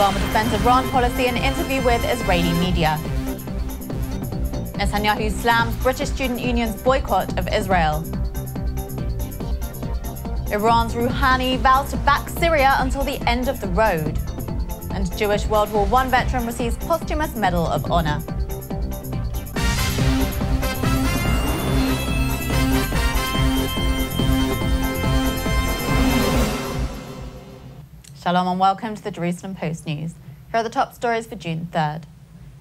Obama defends Iran policy in interview with Israeli media. Netanyahu slams British student union's boycott of Israel. Iran's Rouhani vows to back Syria until the end of the road. And Jewish World War I veteran receives posthumous Medal of Honor. Shalom and welcome to the Jerusalem Post News. Here are the top stories for June 3rd.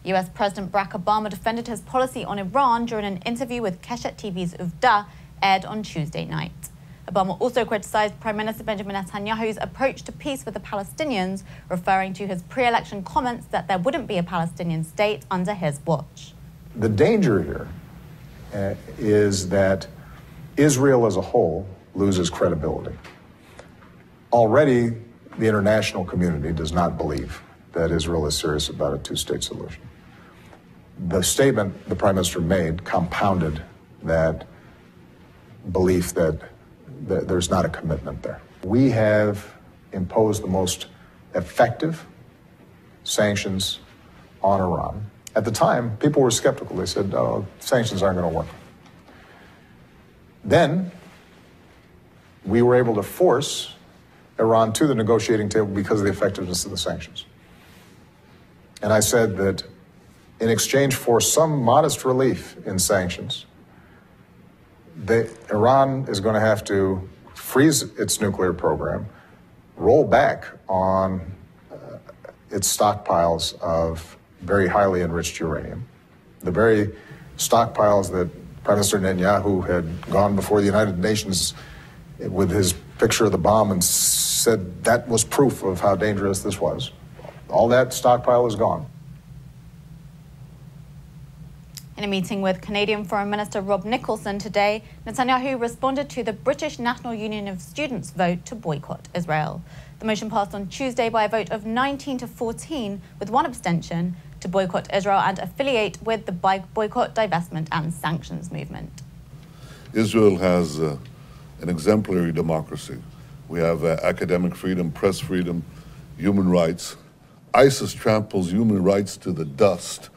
US President Barack Obama defended his policy on Iran during an interview with Keshet TV's Uvda, aired on Tuesday night. Obama also criticized Prime Minister Benjamin Netanyahu's approach to peace with the Palestinians, referring to his pre-election comments that there wouldn't be a Palestinian state under his watch. The danger here is that Israel as a whole loses credibility. Already, the international community does not believe that Israel is serious about a two-state solution. The statement the Prime Minister made compounded that belief that there's not a commitment there. We have imposed the most effective sanctions on Iran. At the time, people were skeptical. They said, oh, sanctions aren't going to work. Then we were able to force Iran to the negotiating table because of the effectiveness of the sanctions. And I said that in exchange for some modest relief in sanctions, Iran is going to have to freeze its nuclear program, roll back on its stockpiles of very highly enriched uranium, the very stockpiles that Prime Minister Netanyahu had gone before the United Nations with his picture of the bomb and said that was proof of how dangerous this was. All that stockpile is gone. In a meeting with Canadian Foreign Minister Rob Nicholson today, Netanyahu responded to the British National Union of Students' vote to boycott Israel. The motion passed on Tuesday by a vote of 19 to 14, with one abstention, to boycott Israel and affiliate with the boycott, divestment and sanctions movement. Israel has an exemplary democracy. We have academic freedom, press freedom, human rights. ISIS tramples human rights to the dust.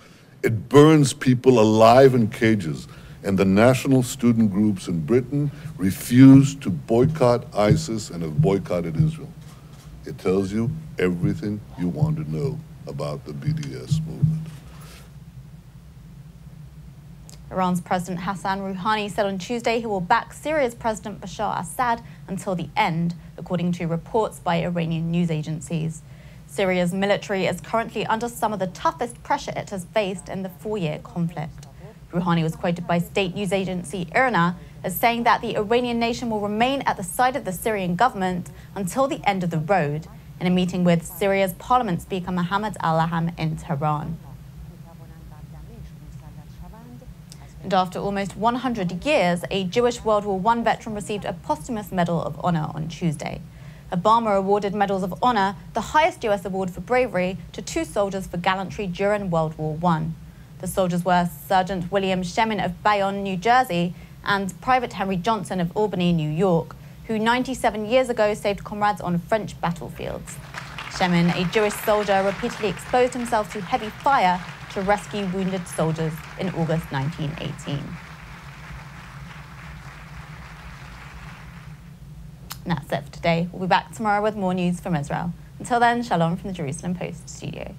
It burns people alive in cages, and the national student groups in Britain refuse to boycott ISIS and have boycotted Israel. It tells you everything you want to know about the BDS movement. Iran's President Hassan Rouhani said on Tuesday he will back Syria's President Bashar Assad until the end, according to reports by Iranian news agencies. Syria's military is currently under some of the toughest pressure it has faced in the 4-year conflict. Rouhani was quoted by state news agency IRNA as saying that the Iranian nation will remain at the side of the Syrian government until the end of the road, in a meeting with Syria's parliament speaker Mohammed al-Laham in Tehran. And after almost 100 years, a Jewish World War I veteran received a posthumous Medal of Honor on Tuesday. Obama awarded Medals of Honor, the highest U.S. award for bravery, to 2 soldiers for gallantry during World War I. The soldiers were Sergeant William Shemin of Bayonne, New Jersey, and Private Henry Johnson of Albany, New York, who 97 years ago saved comrades on French battlefields. Shemin, a Jewish soldier, repeatedly exposed himself to heavy fire to rescue wounded soldiers in August 1918. And that's it for today. We'll be back tomorrow with more news from Israel. Until then, shalom from the Jerusalem Post studio.